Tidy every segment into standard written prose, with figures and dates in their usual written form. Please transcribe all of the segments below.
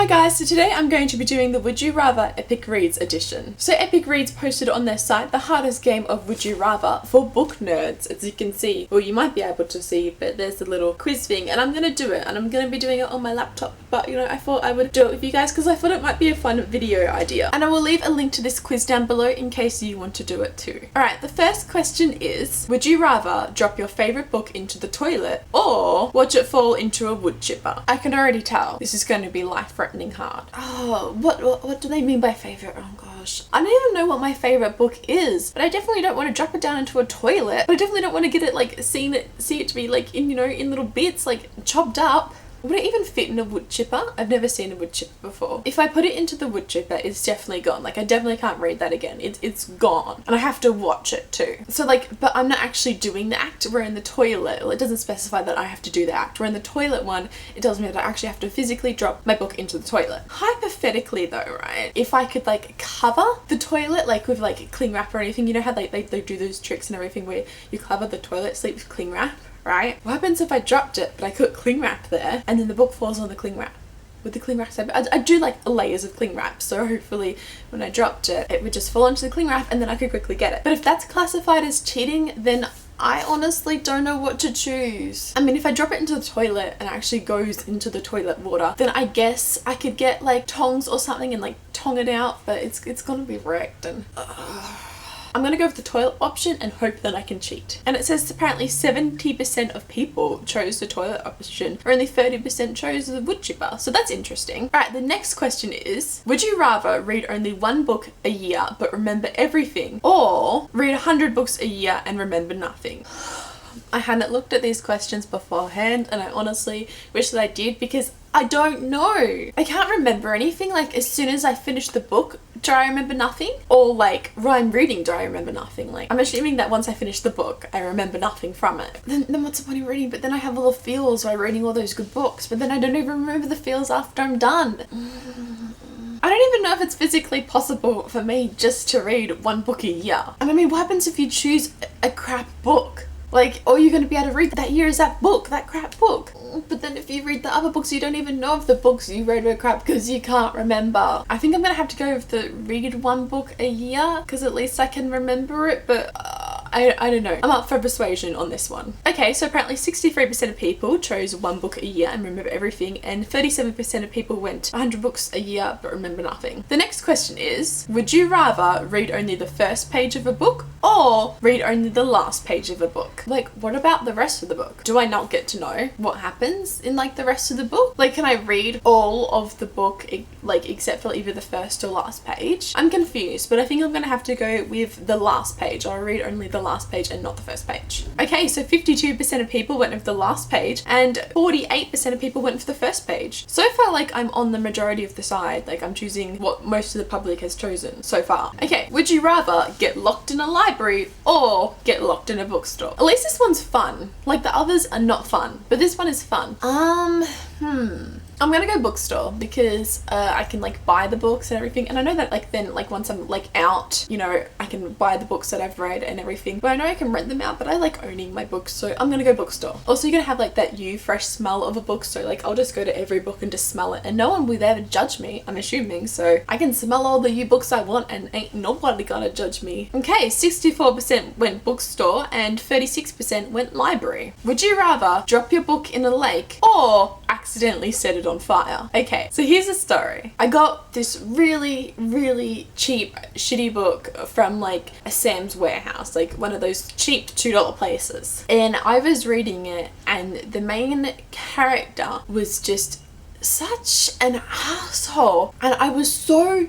Hi guys, so today I'm going to be doing the Would You Rather Epic Reads edition. So Epic Reads posted on their site the hardest game of Would You Rather for book nerds, as you can see. Well, you might be able to see, but there's a little quiz thing and I'm going to do it, and I'm going to be doing it on my laptop. But you know, I thought I would do it with you guys because I thought it might be a fun video idea. And I will leave a link to this quiz down below in case you want to do it too. Alright, the first question is, would you rather drop your favourite book into the toilet or watch it fall into a wood chipper? I can already tell this is going to be life-threatening hard. Oh, what do they mean by favourite? Oh gosh. I don't even know what my favourite book is, but I definitely don't want to drop it down into a toilet. But I definitely don't want to get it like, see it to be like in, you know, in little bits, like chopped up. Would it even fit in a wood chipper? I've never seen a wood chipper before. If I put it into the wood chipper, it's definitely gone. Like, I definitely can't read that again. It's gone. And I have to watch it too. So like, but I'm not actually doing the act. We're in the toilet. Well, it doesn't specify that I have to do the act. We're in the toilet one. It tells me that I actually have to physically drop my book into the toilet. Hypothetically though, right? If I could like cover the toilet, like with like cling wrap or anything, you know how they do those tricks and everything where you cover the toilet seat with cling wrap? Right? What happens if I dropped it, but I put cling wrap there, and then the book falls on the cling wrap? Would the cling wrap stay? I do like layers of cling wrap, so hopefully when I dropped it, it would just fall onto the cling wrap and then I could quickly get it. But if that's classified as cheating, then I honestly don't know what to choose. I mean, if I drop it into the toilet and it actually goes into the toilet water, then I guess I could get like tongs or something and like tong it out, but it's gonna be wrecked and I'm gonna go with the toilet option and hope that I can cheat. And it says apparently 70% of people chose the toilet option, or only 30% chose the wood chipper. So that's interesting. Alright, the next question is, would you rather read only one book a year but remember everything, or read 100 books a year and remember nothing? I hadn't looked at these questions beforehand and I honestly wish that I did because I don't know. I can't remember anything. Like, as soon as I finish the book, do I remember nothing? Or like, while I'm reading, do I remember nothing? Like, I'm assuming that once I finish the book, I remember nothing from it. Then what's the point of reading? But then I have all the feels while reading all those good books, but then I don't even remember the feels after I'm done. I don't even know if it's physically possible for me just to read one book a year. And I mean, what happens if you choose a crap book? Like, all you're going to be able to read that year is that book, that crap book. But then if you read the other books, you don't even know if the books you read were crap because you can't remember. I think I'm going to have to go with the read one book a year because at least I can remember it, but I don't know. I'm up for persuasion on this one. Okay, so apparently 63% of people chose one book a year and remember everything, and 37% of people went 100 books a year but remember nothing. The next question is, would you rather read only the first page of a book or read only the last page of a book? Like, what about the rest of the book? Do I not get to know what happens in like the rest of the book? Like, can I read all of the book like except for either the first or last page? I'm confused, but I think I'm gonna have to go with the last page. I'll read only the last page and not the first page. Okay, so 52% of people went with the last page and 48% of people went for the first page. So far, like, I'm on the majority of the side. Like, I'm choosing what most of the public has chosen so far. Okay, would you rather get locked in a library or get locked in a bookstore? At least this one's fun. Like, the others are not fun, but this one is fun. I'm gonna go bookstore because I can like buy the books and everything, and I know that like then like once I'm like out, you know, I can buy the books that I've read and everything, but I know I can rent them out, but I like owning my books, so I'm gonna go bookstore. Also, you're gonna have like that fresh smell of a book, so like I'll just go to every book and just smell it and no one will ever judge me, I'm assuming, so I can smell all the books I want and ain't nobody gonna judge me. Okay, 64% went bookstore and 36% went library. Would you rather drop your book in a lake or accidentally set it on fire? Okay, so here's the story. I got this really cheap shitty book from like a Sam's Warehouse, like one of those cheap $2 places, and I was reading it and the main character was just such an asshole, and I was so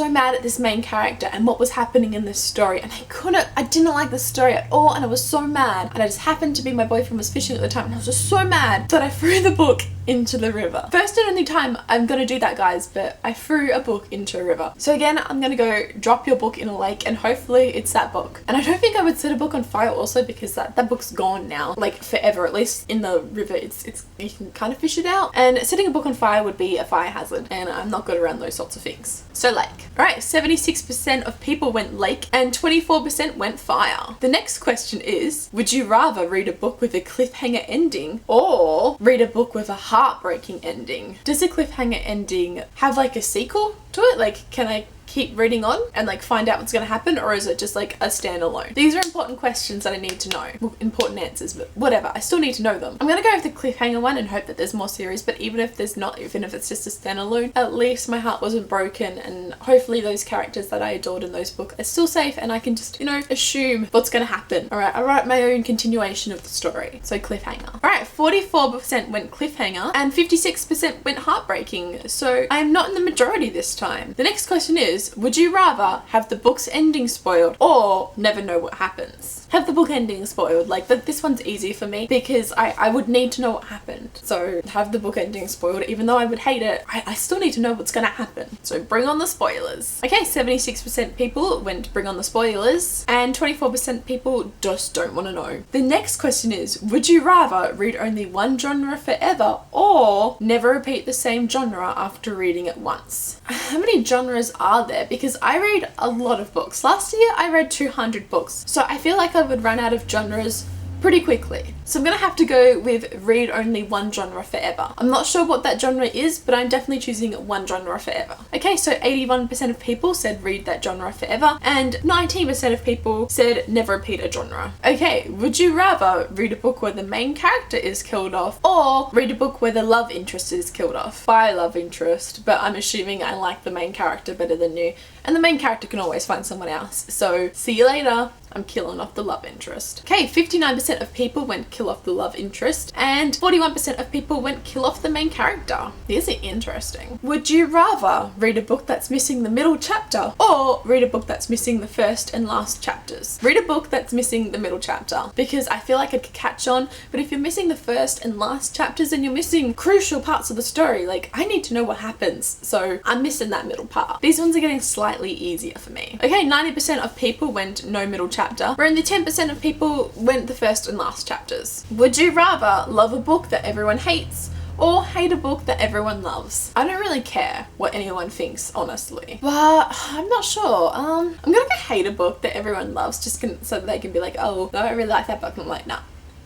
mad at this main character and what was happening in this story, and I didn't like the story at all, and I was so mad, and I just happened to be, my boyfriend was fishing at the time, and I was just so mad that I threw the book into the river. First and only time I'm gonna do that, guys, but I threw a book into a river. So again, I'm gonna go drop your book in a lake and hopefully it's that book. And I don't think I would set a book on fire also because that book's gone now, like forever, at least in the river. It's you can kind of fish it out, and setting a book on fire would be a fire hazard and I'm not good around those sorts of things. So lake. Alright, 76% of people went lake and 24% went fire. The next question is, would you rather read a book with a cliffhanger ending or read a book with a heartbreaking ending. Does a cliffhanger ending have like a sequel to it? Like, can I keep reading on and like find out what's going to happen, or is it just like a standalone? These are important questions that I need to know. Well, important answers, but whatever, I still need to know them. I'm gonna go with the cliffhanger one and hope that there's more series, but even if there's not, even if it's just a standalone, at least my heart wasn't broken, and hopefully those characters that I adored in those books are still safe, and I can just, you know, assume what's gonna happen. All right, I write my own continuation of the story. So cliffhanger. All right, 44% went cliffhanger and 56% went heartbreaking. So I am not in the majority this time. The next question is, would you rather have the book's ending spoiled or never know what happens? Have the book ending spoiled. Like, this one's easy for me because I would need to know what happened. So have the book ending spoiled. Even though I would hate it, I still need to know what's gonna happen. So bring on the spoilers. Okay, 76% people went bring on the spoilers and 24% people just don't want to know. The next question is, would you rather read only one genre forever or never repeat the same genre after reading it once? How many genres are there? Because I read a lot of books. Last year I read 200 books. So I feel like I would run out of genres pretty quickly. So I'm gonna have to go with read only one genre forever. I'm not sure what that genre is, but I'm definitely choosing one genre forever. Okay, so 81% of people said read that genre forever and 19% of people said never repeat a genre. Okay, would you rather read a book where the main character is killed off or read a book where the love interest is killed off? By love interest, but I'm assuming I like the main character better than you, and the main character can always find someone else. So see you later. I'm killing off the love interest. Okay, 59% of people went kill off the love interest and 41% of people went kill off the main character. These are interesting. Would you rather read a book that's missing the middle chapter or read a book that's missing the first and last chapters? Read a book that's missing the middle chapter because I feel like I could catch on, but if you're missing the first and last chapters, then you're missing crucial parts of the story. Like, I need to know what happens, so I'm missing that middle part. These ones are getting slightly easier for me. Okay, 90% of people went no middle chapter, where only 10% of people went the first and last chapters. Would you rather love a book that everyone hates or hate a book that everyone loves? I don't really care what anyone thinks, honestly, but I'm not sure. I'm gonna go hate a book that everyone loves just so that they can be like, oh, no, I really like that book. And I'm like, nah,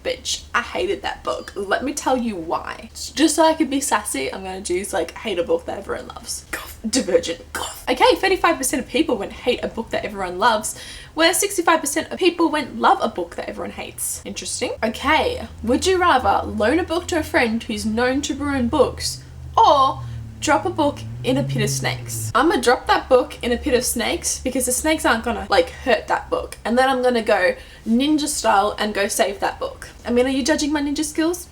bitch, I hated that book. Let me tell you why. Just so I could be sassy, I'm gonna choose like hate a book that everyone loves. Divergent. Okay, 35% of people went hate a book that everyone loves, where 65% of people went love a book that everyone hates. Interesting. Okay, would you rather loan a book to a friend who's known to ruin books or drop a book in a pit of snakes? I'm gonna drop that book in a pit of snakes because the snakes aren't gonna like hurt that book, and then I'm gonna go ninja style and go save that book. I mean, are you judging my ninja skills?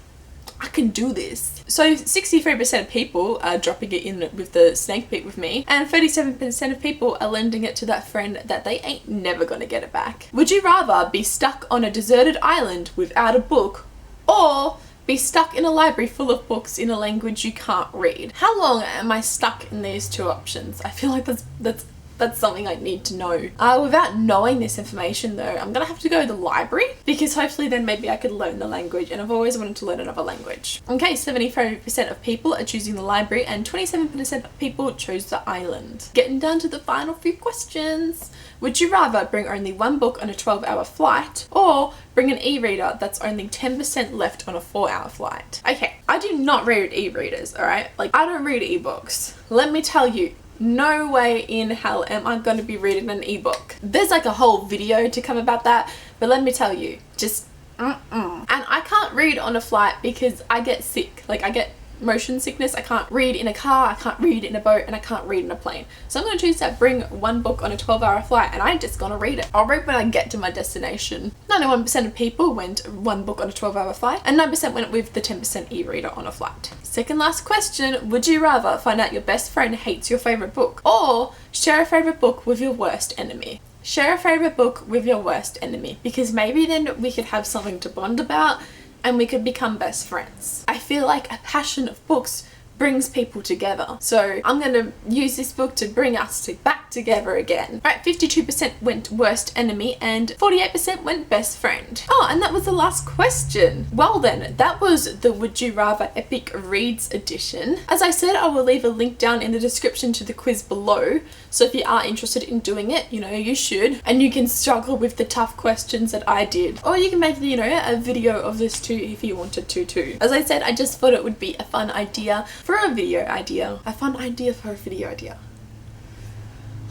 I can do this. So 63% of people are dropping it in with the snake pit with me, and 37% of people are lending it to that friend that they ain't never gonna get it back. Would you rather be stuck on a deserted island without a book or be stuck in a library full of books in a language you can't read? How long am I stuck in these two options? I feel like that's something I need to know. Without knowing this information though, I'm gonna have to go to the library because hopefully then maybe I could learn the language, and I've always wanted to learn another language. Okay, 75% of people are choosing the library and 27% of people chose the island. Getting down to the final few questions. Would you rather bring only one book on a 12-hour flight or bring an e-reader that's only 10% left on a 4-hour flight? Okay, I do not read e-readers, alright? Like, I don't read ebooks. Let me tell you, no way in hell am I going to be reading an ebook. There's like a whole video to come about that, but let me tell you, just And I can't read on a flight because I get sick. Like, I get motion sickness. I can't read in a car, I can't read in a boat, and I can't read in a plane. So I'm going to choose to bring one book on a 12-hour flight, and I'm just going to read it. I'll read when I get to my destination. 91% of people went one book on a 12-hour flight, and 9% went with the 10% e-reader on a flight. Second last question, would you rather find out your best friend hates your favourite book or share a favourite book with your worst enemy? Share a favourite book with your worst enemy, because maybe then we could have something to bond about and we could become best friends. I feel like a passion of books brings people together. So I'm gonna use this book to bring us back together again. Right, 52% went worst enemy and 48% went best friend. Oh, and that was the last question. Well then, that was the Would You Rather Epic Reads edition. As I said, I will leave a link down in the description to the quiz below. So if you are interested in doing it, you know, you should. And you can struggle with the tough questions that I did. Or you can make, you know, a video of this too if you wanted to too. As I said, I just thought it would be a fun idea for a video idea. A fun idea for a video idea.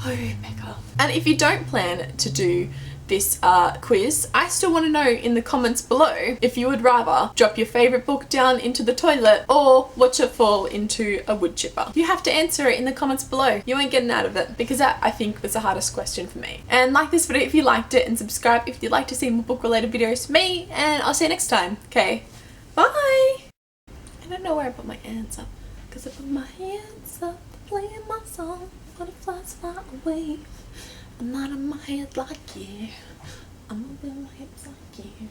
Oh, Rebecca. And if you don't plan to do this quiz, I still want to know in the comments below if you would rather drop your favourite book down into the toilet or watch it fall into a wood chipper. You have to answer it in the comments below. You ain't getting out of it, because that, I think, was the hardest question for me. And like this video if you liked it, and subscribe if you'd like to see more book related videos from me, and I'll see you next time. Okay, bye! I don't know where I put my hands up, because I put my hands up playing my song, butterflies fly away. I'm not in my head like you. I'm moving my hips like you.